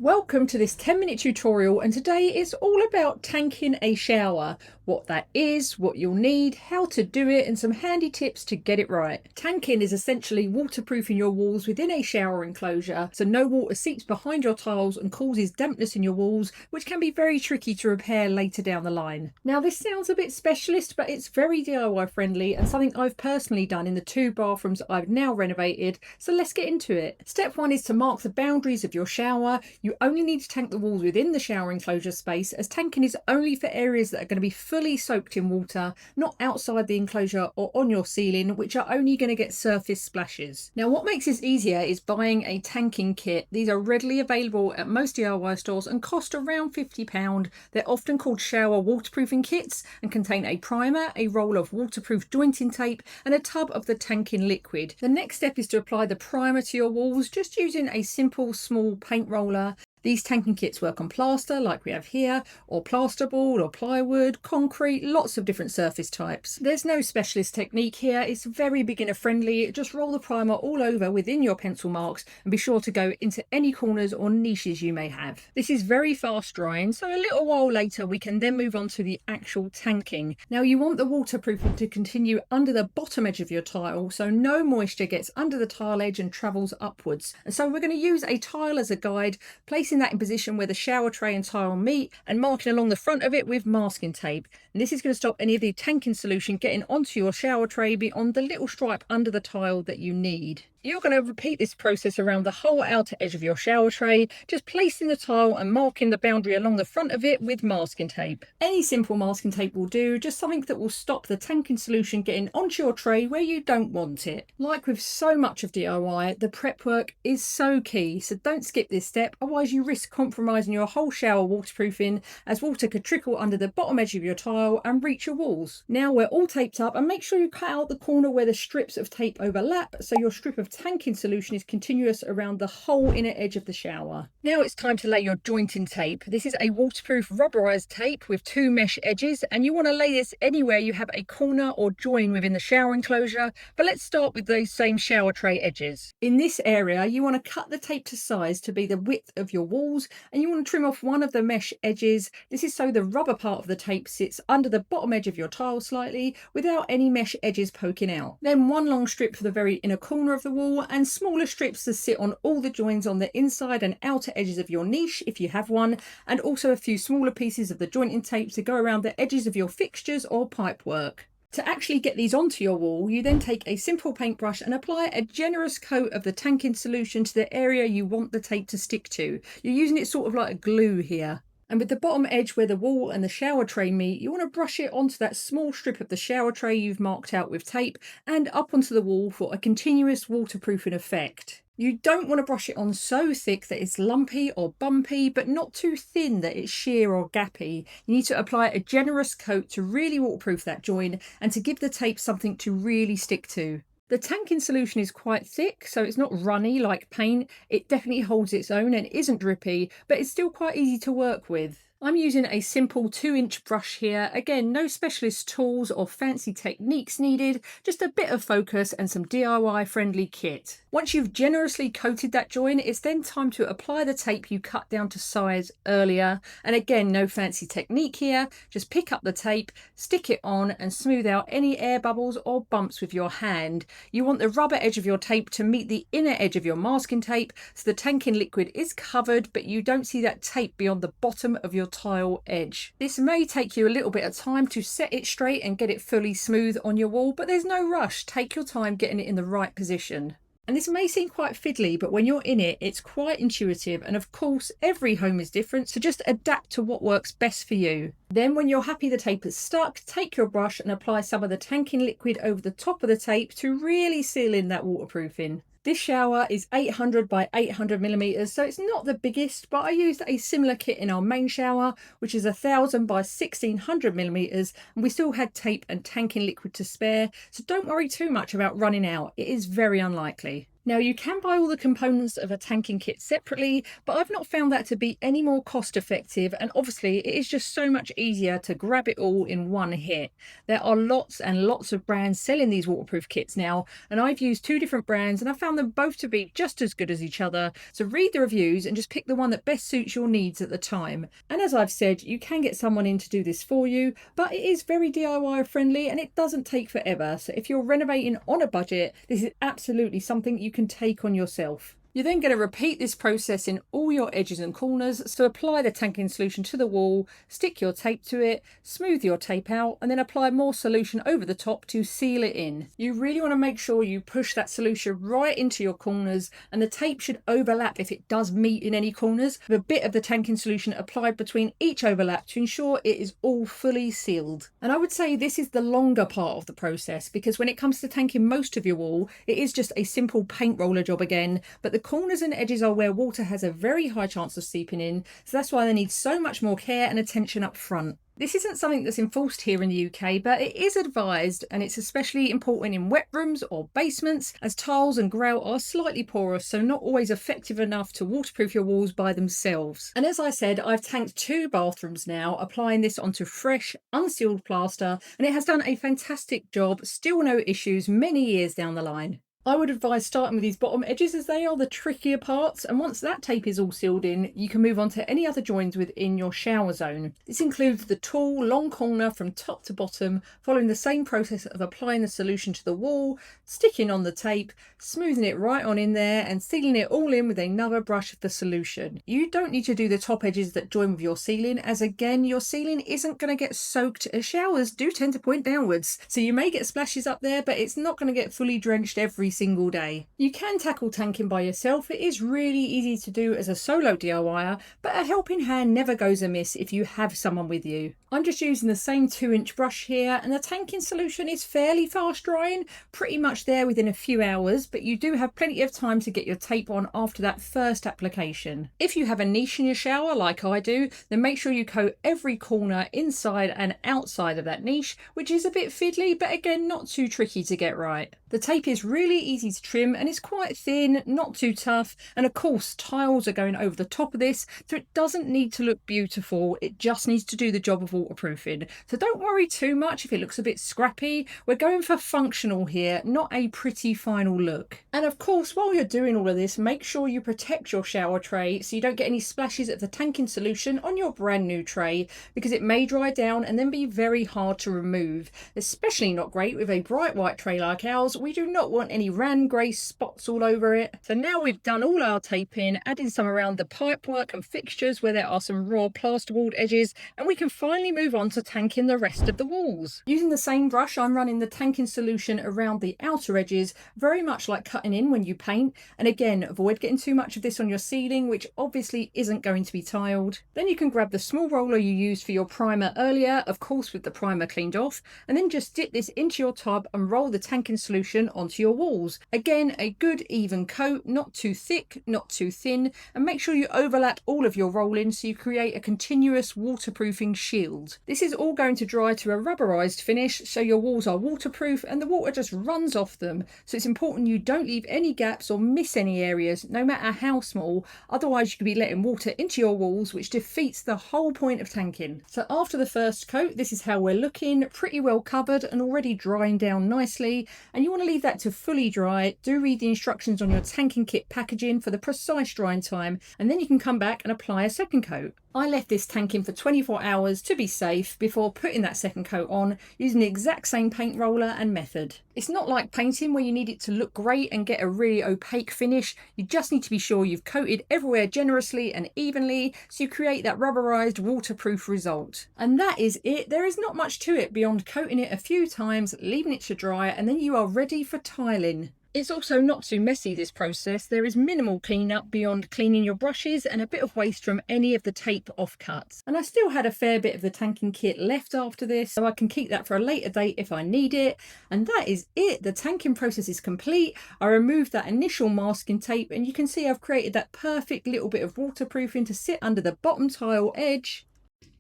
Welcome to this 10-minute tutorial, and today is all about tanking a shower, what that is, what you'll need, how to do it, and some handy tips to get it right. Tanking is essentially waterproofing your walls within a shower enclosure so no water seeps behind your tiles and causes dampness in your walls, which can be very tricky to repair later down the line. Now this sounds a bit specialist, but it's very DIY friendly and something I've personally done in the 2 bathrooms I've now renovated, so let's get into it. Step 1 is to mark the boundaries of your shower. You only need to tank the walls within the shower enclosure space, as tanking is only for areas that are going to be fully soaked in water, not outside the enclosure or on your ceiling, which are only going to get surface splashes. Now what makes this easier is buying a tanking kit. These are readily available at most DIY stores and cost around £50. They're often called shower waterproofing kits and contain a primer, a roll of waterproof jointing tape and a tub of the tanking liquid. The next step is to apply the primer to your walls just using a simple small paint roller. These tanking kits work on plaster like we have here, or plasterboard or plywood, concrete, lots of different surface types. There's no specialist technique here, it's very beginner friendly. Just roll the primer all over within your pencil marks and be sure to go into any corners or niches you may have. This is very fast drying, so a little while later we can then move on to the actual tanking. Now you want the waterproofing to continue under the bottom edge of your tile so no moisture gets under the tile edge and travels upwards. And so we're going to use a tile as a guide, placing that in position where the shower tray and tile meet and marking along the front of it with masking tape. And this is going to stop any of the tanking solution getting onto your shower tray beyond the little stripe under the tile that you need. You're going to repeat this process around the whole outer edge of your shower tray, just placing the tile and marking the boundary along the front of it with masking tape. Any simple masking tape will do, just something that will stop the tanking solution getting onto your tray where you don't want it. Like with so much of DIY, the prep work is so key, so don't skip this step, otherwise you risk compromising your whole shower waterproofing, as water could trickle under the bottom edge of your tile and reach your walls. Now we're all taped up, and make sure you cut out the corner where the strips of tape overlap so your strip of tanking solution is continuous around the whole inner edge of the shower. Now it's time to lay your jointing tape. This is a waterproof rubberized tape with 2 mesh edges, and you want to lay this anywhere you have a corner or join within the shower enclosure, but let's start with those same shower tray edges. In this area you want to cut the tape to size to be the width of your walls, and you want to trim off one of the mesh edges. This is so the rubber part of the tape sits under the bottom edge of your tile slightly without any mesh edges poking out. Then one long strip for the very inner corner of the wall, and smaller strips to sit on all the joins on the inside and outer edges of your niche if you have one, and also a few smaller pieces of the jointing tape to go around the edges of your fixtures or pipework. To actually get these onto your wall, you then take a simple paintbrush and apply a generous coat of the tanking solution to the area you want the tape to stick to. You're using it sort of like a glue here. And with the bottom edge where the wall and the shower tray meet, you want to brush it onto that small strip of the shower tray you've marked out with tape and up onto the wall for a continuous waterproofing effect. You don't want to brush it on so thick that it's lumpy or bumpy, but not too thin that it's sheer or gappy. You need to apply a generous coat to really waterproof that join and to give the tape something to really stick to. The tanking solution is quite thick, so it's not runny like paint. It definitely holds its own and isn't drippy, but it's still quite easy to work with. I'm using a simple 2-inch brush here. Again, no specialist tools or fancy techniques needed, just a bit of focus and some DIY friendly kit. Once you've generously coated that join, it's then time to apply the tape you cut down to size earlier. And again, no fancy technique here, just pick up the tape, stick it on and smooth out any air bubbles or bumps with your hand. You want the rubber edge of your tape to meet the inner edge of your masking tape so the tanking liquid is covered, but you don't see that tape beyond the bottom of your tile edge. This may take you a little bit of time to set it straight and get it fully smooth on your wall, but there's no rush. Take your time getting it in the right position. And this may seem quite fiddly, but when you're in it, it's quite intuitive. And of course, every home is different, so just adapt to what works best for you. Then when you're happy the tape is stuck, take your brush and apply some of the tanking liquid over the top of the tape to really seal in that waterproofing. This shower is 800 by 800 millimeters, so it's not the biggest, but I used a similar kit in our main shower, which is 1000 by 1600 millimeters, and we still had tape and tanking liquid to spare, so don't worry too much about running out. It is very unlikely. Now, you can buy all the components of a tanking kit separately, but I've not found that to be any more cost effective. And obviously, it is just so much easier to grab it all in one hit. There are lots and lots of brands selling these waterproof kits now, and I've used two different brands and I found them both to be just as good as each other. So read the reviews and just pick the one that best suits your needs at the time. And as I've said, you can get someone in to do this for you, but it is very DIY friendly and it doesn't take forever. So if you're renovating on a budget, this is absolutely something you can take on yourself. You're then going to repeat this process in all your edges and corners. So apply the tanking solution to the wall, stick your tape to it, smooth your tape out, and then apply more solution over the top to seal it in. You really want to make sure you push that solution right into your corners, and the tape should overlap if it does meet in any corners, with a bit of the tanking solution applied between each overlap to ensure it is all fully sealed. And I would say this is the longer part of the process, because when it comes to tanking most of your wall, it is just a simple paint roller job again, but the corners and edges are where water has a very high chance of seeping in, so that's why they need so much more care and attention up front. This isn't something that's enforced here in the UK, but it is advised, and it's especially important in wet rooms or basements, as tiles and grout are slightly porous, so not always effective enough to waterproof your walls by themselves. And as I said, I've tanked 2 bathrooms now, applying this onto fresh, unsealed plaster, and it has done a fantastic job, still no issues many years down the line. I would advise starting with these bottom edges, as they are the trickier parts, and once that tape is all sealed in, you can move on to any other joins within your shower zone. This includes the tall, long corner from top to bottom, following the same process of applying the solution to the wall, sticking on the tape, smoothing it right on in there, and sealing it all in with another brush of the solution. You don't need to do the top edges that join with your ceiling, as again, your ceiling isn't going to get soaked, as showers do tend to point downwards. So you may get splashes up there, but it's not going to get fully drenched every single day. You can tackle tanking by yourself. It is really easy to do as a solo DIYer, but a helping hand never goes amiss if you have someone with you. I'm just using the same 2-inch brush here, and the tanking solution is fairly fast drying, pretty much there within a few hours, but you do have plenty of time to get your tape on after that first application. If you have a niche in your shower like I do, then make sure you coat every corner inside and outside of that niche, which is a bit fiddly, but again not too tricky to get right. The tape is really easy to trim and it's quite thin, not too tough, and of course tiles are going over the top of this, so it doesn't need to look beautiful, it just needs to do the job of waterproofing. So don't worry too much if it looks a bit scrappy. We're going for functional here, not a pretty final look. And of course, while you're doing all of this, make sure you protect your shower tray so you don't get any splashes of the tanking solution on your brand new tray, because it may dry down and then be very hard to remove. Especially not great with a bright white tray like ours. We do not want any ran grey spots all over it. So now we've done all our taping, adding some around the pipework and fixtures where there are some raw plasterboard edges, and we can finally move on to tanking the rest of the walls. Using the same brush, I'm running the tanking solution around the outer edges, very much like cutting in when you paint. And again, avoid getting too much of this on your ceiling, which obviously isn't going to be tiled. Then you can grab the small roller you used for your primer earlier, of course with the primer cleaned off, and then just dip this into your tub and roll the tanking solution onto your walls. Again, a good even coat, not too thick, not too thin, and make sure you overlap all of your rolling so you create a continuous waterproofing shield. This is all going to dry to a rubberized finish, so your walls are waterproof and the water just runs off them. So it's important you don't leave any gaps or miss any areas, no matter how small, otherwise you could be letting water into your walls, which defeats the whole point of tanking. So after the first coat, this is how we're looking, pretty well covered and already drying down nicely, and you want to leave that to fully dry. Do read the instructions on your tanking kit packaging for the precise drying time, and then you can come back and apply a second coat. I left this tanking for 24 hours to be safe before putting that second coat on, using the exact same paint roller and method. It's not like painting where you need it to look great and get a really opaque finish. You just need to be sure you've coated everywhere generously and evenly so you create that rubberized waterproof result. And that is it. There is not much to it beyond coating it a few times, leaving it to dry, and then you are ready for tiling. It's also not too messy, this process. There is minimal cleanup beyond cleaning your brushes and a bit of waste from any of the tape offcuts. And I still had a fair bit of the tanking kit left after this, so I can keep that for a later date if I need it. And that is it. The tanking process is complete. I removed that initial masking tape and you can see I've created that perfect little bit of waterproofing to sit under the bottom tile edge.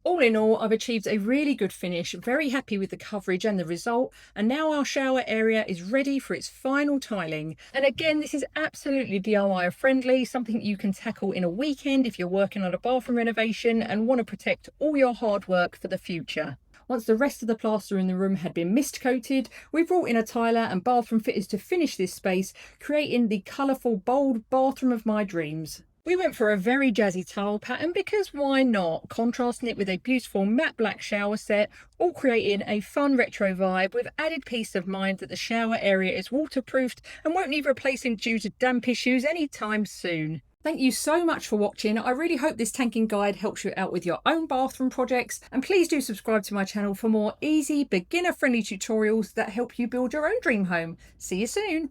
All in all, I've achieved a really good finish, very happy with the coverage and the result, and now our shower area is ready for its final tiling. And again, this is absolutely DIY friendly, something you can tackle in a weekend if you're working on a bathroom renovation and want to protect all your hard work for the future. Once the rest of the plaster in the room had been mist coated, we brought in a tiler and bathroom fitters to finish this space, creating the colourful, bold bathroom of my dreams. We went for a very jazzy tile pattern because why not? Contrasting it with a beautiful matte black shower set, all creating a fun retro vibe with added peace of mind that the shower area is waterproofed and won't need replacing due to damp issues anytime soon. Thank you so much for watching. I really hope this tanking guide helps you out with your own bathroom projects, and please do subscribe to my channel for more easy, beginner friendly tutorials that help you build your own dream home. See you soon.